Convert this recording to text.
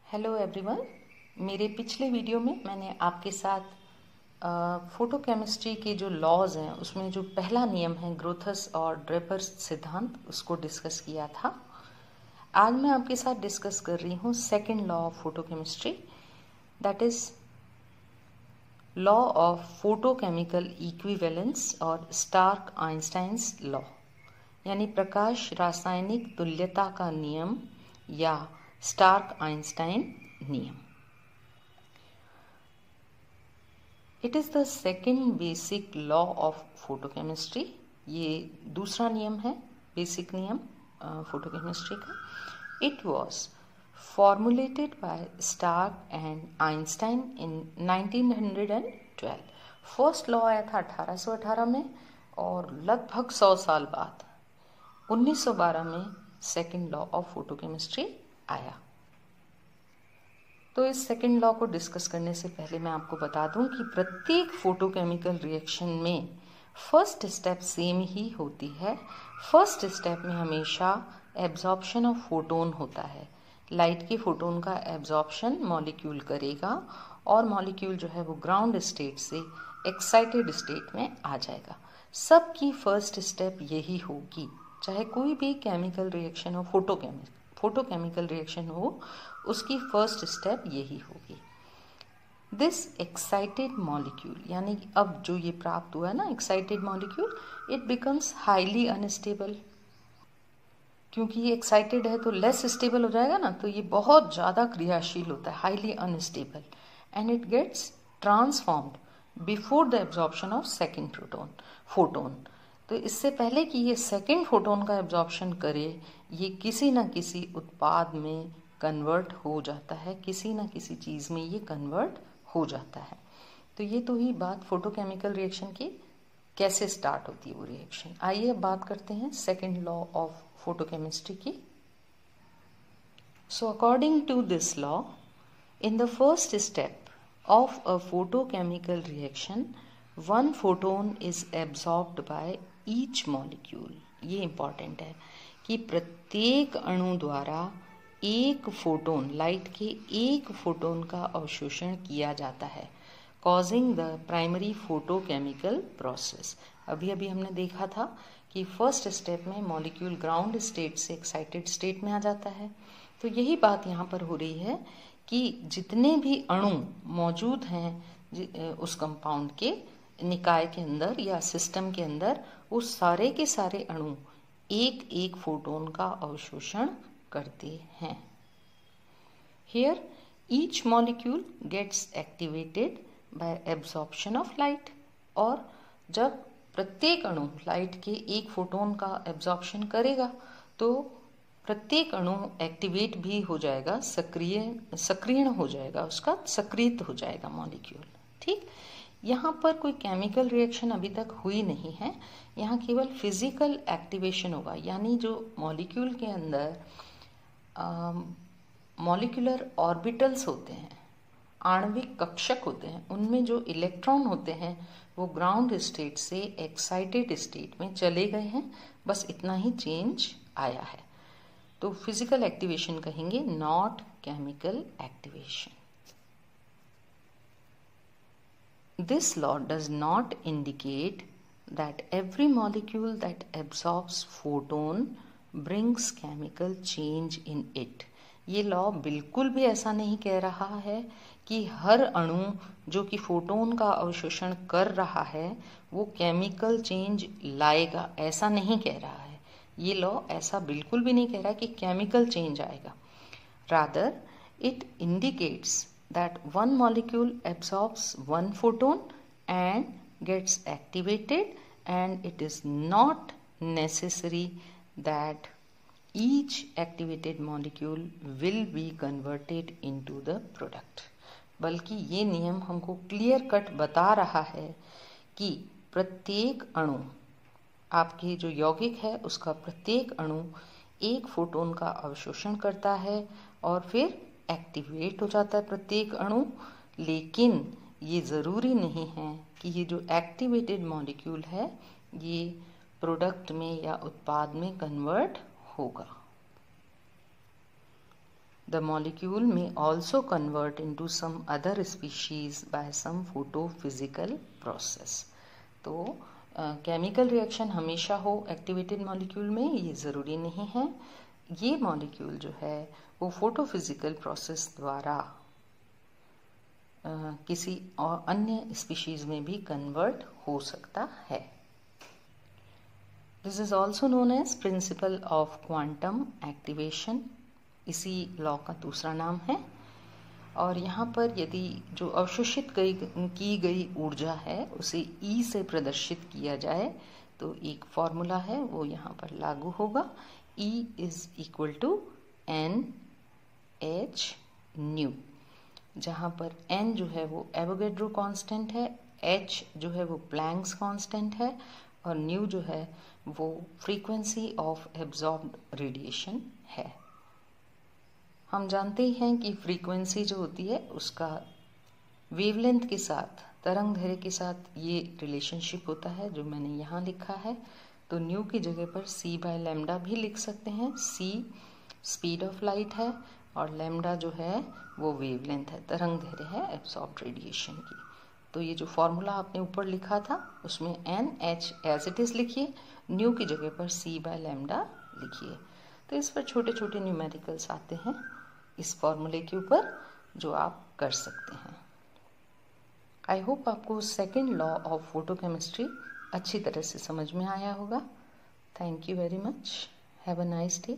Hello everyone. मेरे पिछले video में मैंने आपके साथ फोटोकेमिस्ट्री के जो लॉज हैं उसमें जो पहला नियम है ग्रोथस और ड्रेपर्स सिद्धांत उसको डिस्कस किया था। आज मैं आपके साथ डिस्कस कर रही हूँ second law of photochemistry, that is law of photochemical equivalence और स्टार्क आइंस्टाइन्स लॉ, यानी प्रकाश रासायनिक तुल्यता का नियम या स्टार्क आइंस्टाइन नियम। It is the second basic law of photochemistry. ये दूसरा नियम है, बेसिक नियम फोटोकेमिस्ट्री का। It was formulated by Stark and Einstein in 1912। First law आया था 1818 में और लगभग 100 साल बाद 1912 में सेकेंड लॉ ऑफ फोटोकेमिस्ट्री आया। तो इस सेकेंड लॉ को डिस्कस करने से पहले मैं आपको बता दूं कि प्रत्येक फोटोकेमिकल रिएक्शन में फर्स्ट स्टेप सेम ही होती है। फर्स्ट स्टेप में हमेशा एब्जॉर्प्शन ऑफ फोटोन होता है। लाइट के फोटोन का एब्जॉर्प्शन मॉलिक्यूल करेगा और मॉलिक्यूल जो है वो ग्राउंड स्टेट से एक्साइटेड स्टेट में आ जाएगा। सबकी फर्स्ट स्टेप यही होगी, चाहे कोई भी केमिकल रिएक्शन हो, फोटोकेमिकल रिएक्शन हो, उसकी फर्स्ट स्टेप यही होगी। दिस एक्साइटेड मॉलिक्यूल, यानी अब जो ये प्राप्त हुआ है ना excited molecule, it becomes highly unstable. क्योंकि ये एक्साइटेड है तो लेस स्टेबल हो जाएगा ना, तो ये बहुत ज़्यादा क्रियाशील होता है, highly unstable, and it gets transformed before the absorption of second photon. तो इससे पहले कि ये सेकेंड फोटोन का एब्जॉर्प्शन करे, ये किसी न किसी उत्पाद में कन्वर्ट हो जाता है, किसी न किसी चीज़ में ये कन्वर्ट हो जाता है। तो ये तो ही बात फोटोकेमिकल रिएक्शन की कैसे स्टार्ट होती है वो रिएक्शन। आइए अब बात करते हैं सेकेंड लॉ ऑफ फोटोकेमिस्ट्री की। So according to this law, in the first step of a photochemical reaction, one photon is absorbed by each molecule। ये इम्पॉर्टेंट है कि प्रत्येक अणु द्वारा एक फोटोन, लाइट के एक फोटोन का अवशोषण किया जाता है, causing the primary photochemical process। अभी अभी हमने देखा था कि फर्स्ट स्टेप में मॉलिक्यूल ग्राउंड स्टेट से एक्साइटेड स्टेट में आ जाता है। तो यही बात यहाँ पर हो रही है कि जितने भी अणु मौजूद हैं उस कंपाउंड के निकाय के अंदर या सिस्टम के अंदर, उस सारे के सारे अणु एक एक फोटोन का अवशोषण करते हैं। Here each molecule gets activated by absorption of light. और जब प्रत्येक अणु लाइट के एक फोटोन का एब्जॉर्प्शन करेगा तो प्रत्येक अणु एक्टिवेट भी हो जाएगा, सक्रियण हो जाएगा, उसका सक्रियत हो जाएगा मॉलिक्यूल। ठीक, यहाँ पर कोई केमिकल रिएक्शन अभी तक हुई नहीं है, यहाँ केवल फिजिकल एक्टिवेशन होगा। यानी जो मॉलिक्यूल के अंदर मॉलिक्यूलर ऑर्बिटल्स होते हैं, आणविक कक्षक होते हैं, उनमें जो इलेक्ट्रॉन होते हैं वो ग्राउंड स्टेट से एक्साइटेड स्टेट में चले गए हैं, बस इतना ही चेंज आया है। तो फिजिकल एक्टिवेशन कहेंगे, not chemical activation. This law does not indicate that every molecule that absorbs photon brings chemical change in it. ये लॉ बिल्कुल भी ऐसा नहीं कह रहा है कि हर अणु जो कि फोटोन का अवशोषण कर रहा है वो केमिकल चेंज लाएगा, ऐसा नहीं कह रहा है। ये लॉ ऐसा बिल्कुल भी नहीं कह रहा कि केमिकल चेंज आएगा। Rather it indicates that one molecule absorbs one photon and gets activated, and it is not necessary that each activated molecule will be converted into the product. बल्कि ये नियम हमको क्लियर कट बता रहा है कि प्रत्येक अणु, आपके जो यौगिक है उसका प्रत्येक अणु एक फोटोन का अवशोषण करता है और फिर एक्टिवेट हो जाता है प्रत्येक अणु। लेकिन ये ज़रूरी नहीं है कि ये जो एक्टिवेटेड मॉलिक्यूल है ये प्रोडक्ट में या उत्पाद में कन्वर्ट होगा। The molecule may also convert into some other species by some photophysical process. तो केमिकल रिएक्शन हमेशा हो एक्टिवेटेड मॉलिक्यूल में, ये ज़रूरी नहीं है. ये मॉलिक्यूल जो है वो फोटोफिजिकल प्रोसेस द्वारा किसी और अन्य स्पीशीज में भी कन्वर्ट हो सकता है. This is also known as principle of quantum activation. इसी लॉ का दूसरा नाम है. और यहाँ पर यदि जो अवशोषित की गई ऊर्जा है उसे E से प्रदर्शित किया जाए तो एक फॉर्मूला है वो यहाँ पर लागू होगा. E is equal to NH nu, जहाँ पर N जो है वो एवोगैड्रो कांस्टेंट है, H जो है वो प्लैंक्स कांस्टेंट है और न्यू जो है वो फ्रीक्वेंसी ऑफ एब्जॉर्ब्ड रेडिएशन है. हम जानते ही हैं कि फ्रीक्वेंसी जो होती है उसका वेवलेंथ के साथ, तरंग दैर्ध्य के साथ ये रिलेशनशिप होता है जो मैंने यहाँ लिखा है. तो न्यू की जगह पर c/λ भी लिख सकते हैं. c स्पीड ऑफ लाइट है और लैम्डा जो है वो वेवलेंथ है, तरंग दैर्ध्य है एब्सॉर्ब्ड रेडिएशन की. तो ये जो फॉर्मूला आपने ऊपर लिखा था उसमें NH एज इट इज़ लिखिए, न्यू की जगह पर c/λ लिखिए. तो इस पर छोटे छोटे न्यूमेरिकल्स आते हैं इस फॉर्मूले के ऊपर जो आप कर सकते हैं. आई होप आपको सेकेंड लॉ ऑफ फोटोकेमिस्ट्री अच्छी तरह से समझ में आया होगा. Thank you very much. Have a nice day.